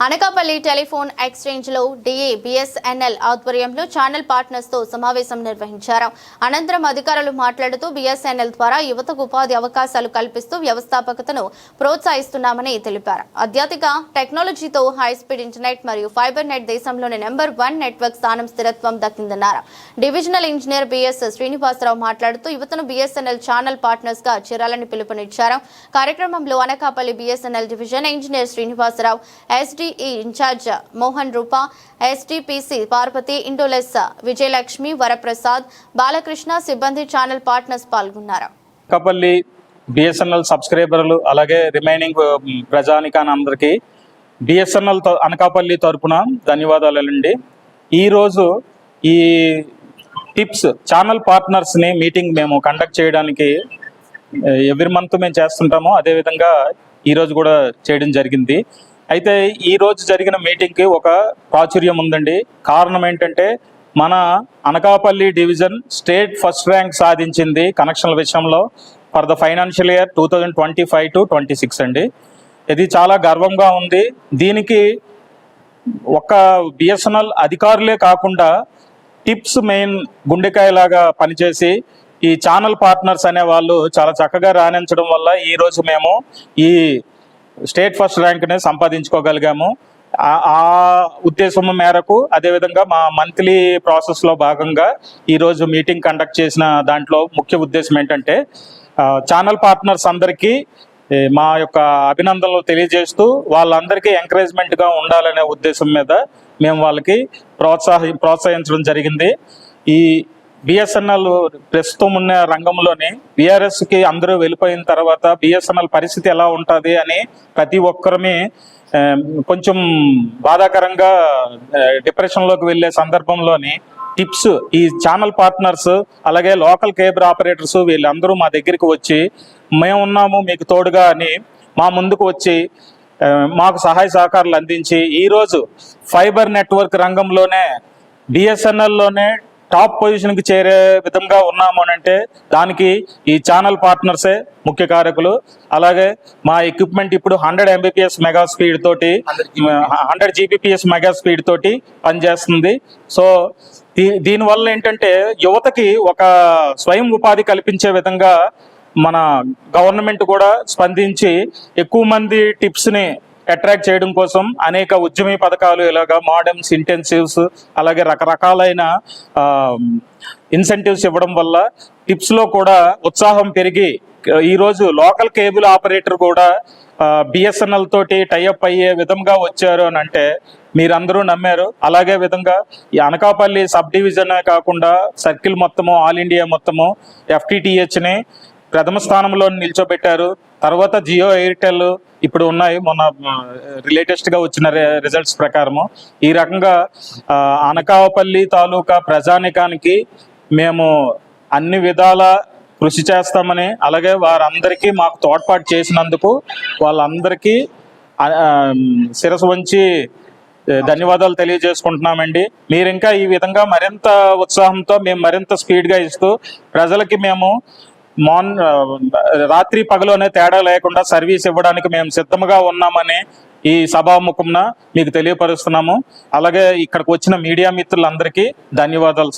Anakapalli telephone exchange లో DA BSNL ఆధ్వర్యంలో channel partners తో సమావేశం నిర్వహించారు. అనంతరం అధికారులు మాట్లాడుతూ బిఎస్ఎన్ఎల్ ద్వారా యువతకు ఉపాధి అవకాశాలు కల్పిస్తూ వ్యవస్థాపకతను ప్రోత్సహిస్తున్నామని తెలిపారు. అత్యధిక టెక్నాలజీతో హై స్పీడ్ ఇంటర్నెట్ మరియు ఫైబర్ నెట్ దేశంలోని నెంబర్ 1 నెట్వర్క్ స్థానం స్థిరత్వం దక్కిందన్నారు. డివిజనల్ ఇంజనీర్ బిఎస్ శ్రీనివాసరావు మాట్లాడుతూ యువతను బిఎస్ఎన్ఎల్ ఛానల్ పార్ట్నర్స్ గా చేరాలని పిలుపునిచ్చారు. కార్యక్రమంలో Anakapalli BSNL division engineer Srinivasarao, SD incharge Mohan Rupa, SDPC Parvati, ఇండోలెస్ విజయలక్ష్మి, వరప్రసాద్, బాలకృష్ణ సిబ్బంది ఛానల్ పార్ట్నర్స్ పాల్గొన్నారు. అనకాపల్లి బిఎస్ఎన్ఎల్ సబ్స్క్రైబర్లు అలాగే రిమైనింగ్ ప్రజానికానందరికీ బిఎస్ఎన్ఎల్ అనకాపల్లి తరపున ధన్యవాదాలండి. ఈరోజు ఈ టిప్స్ ఛానల్ పార్ట్నర్స్ని మీటింగ్ మేము కండక్ట్ చేయడానికి ఎవ్రీ మంత్ మేము చేస్తుంటాము. అదేవిధంగా ఈరోజు కూడా చేయడం జరిగింది. అయితే ఈరోజు జరిగిన మీటింగ్కి ఒక ప్రాచుర్యం ఉందండి. కారణం ఏంటంటే మన Anakapalli division state first rank సాధించింది కనెక్షన్ల విషయంలో for the financial year 2025 to 26 అండి. ఇది చాలా గర్వంగా ఉంది. దీనికి ఒక బిఎస్ఎన్ఎల్ అధికారులే కాకుండా టిప్స్ మెయిన్ గుండెకాయలాగా పనిచేసి ఈ ఛానల్ పార్ట్నర్స్ అనే వాళ్ళు చాలా చక్కగా రాణించడం వల్ల ఈరోజు మేము ఈ స్టేట్ ఫస్ట్ ర్యాంక్ని సంపాదించుకోగలిగాము. ఆ ఉద్దేశం మేరకు అదేవిధంగా మా మంత్లీ ప్రాసెస్లో భాగంగా ఈరోజు మీటింగ్ కండక్ట్ చేసిన దాంట్లో ముఖ్య ఉద్దేశం ఏంటంటే ఛానల్ పార్ట్నర్స్ అందరికీ మా యొక్క అభినందనలు తెలియజేస్తూ వాళ్ళందరికీ ఎంకరేజ్మెంట్గా ఉండాలనే ఉద్దేశం మీద మేము వాళ్ళకి ప్రోత్సహించడం జరిగింది. ఈ బిఎస్ఎన్ఎల్ ప్రస్తుతం ఉన్న రంగంలోని బీఆర్ఎస్కి అందరూ వెళ్ళిపోయిన తర్వాత బిఎస్ఎన్ఎల్ పరిస్థితి ఎలా ఉంటుంది అని ప్రతి ఒక్కరిని కొంచెం బాధాకరంగా డిప్రెషన్లోకి వెళ్ళే సందర్భంలోని టిప్స్ ఈ ఛానల్ పార్ట్నర్స్ అలాగే లోకల్ కేబుల్ ఆపరేటర్స్ వీళ్ళందరూ మా దగ్గరికి వచ్చి మేమున్నాము మీకు తోడుగా అని మా ముందుకు వచ్చి మాకు సహాయ సహకారాలు అందించి ఈరోజు ఫైబర్ నెట్వర్క్ రంగంలోనే బిఎస్ఎన్ఎల్లోనే టాప్ పొజిషన్కి చేరే విధంగా ఉన్నాము అని అంటే దానికి ఈ ఛానల్ పార్ట్నర్సే ముఖ్య కారకులు. అలాగే మా ఎక్విప్మెంట్ ఇప్పుడు 100 Mbps మెగా స్పీడ్ తోటి 100 Gbps మెగా స్పీడ్ తోటి పనిచేస్తుంది. సో దీనివల్ల ఏంటంటే యువతకి ఒక స్వయం ఉపాధి కల్పించే విధంగా మన గవర్నమెంట్ కూడా స్పందించి ఎక్కువ మంది టిప్స్ని అట్రాక్ట్ చేయడం కోసం అనేక ఉద్యమీ పథకాలు ఇలాగా మోడమ్స్, ఇంటెన్సివ్స్ అలాగే రకరకాలైన ఇన్సెంటివ్స్ ఇవ్వడం వల్ల టిప్స్లో కూడా ఉత్సాహం పెరిగి ఈరోజు లోకల్ కేబుల్ ఆపరేటర్ కూడా బిఎస్ఎన్ఎల్ తోటి టైఅప్ అయ్యే విధంగా వచ్చారు అని అంటే మీరందరూ నమ్మారు. అలాగే విధంగా ఈ అనకాపల్లి సబ్ డివిజనే కాకుండా సర్కిల్ మొత్తము ఆల్ ఇండియా మొత్తము FTTHని ప్రథమ స్థానంలో నిల్చోబెట్టారు. తర్వాత జియో, ఎయిర్టెల్ ఇప్పుడు ఉన్నాయి మొన్న లేటెస్ట్గా వచ్చిన రిజల్ట్స్ ప్రకారము. ఈ రకంగా అనకాపల్లి తాలూకా ప్రజానికానికి మేము అన్ని విధాల కృషి చేస్తామని అలాగే వారందరికీ మాకు తోడ్పాటు చేసినందుకు వాళ్ళందరికీ శిరస్సు వంచి ధన్యవాదాలు తెలియజేసుకుంటున్నామండి. మీరు ఇంకా ఈ విధంగా మరింత ఉత్సాహంతో మేము మరింత స్పీడ్గా ఇస్తూ ప్రజలకి మేము రాత్రి పగలోనే తేడా లేకుండా సర్వీస్ ఇవ్వడానికి మేము సిద్ధంగా ఉన్నామని ఈ సభాముఖంన మీకు తెలియపరుస్తున్నాము. అలాగే ఇక్కడికి వచ్చిన మీడియా మిత్రులందరికీ ధన్యవాదాలు సార్.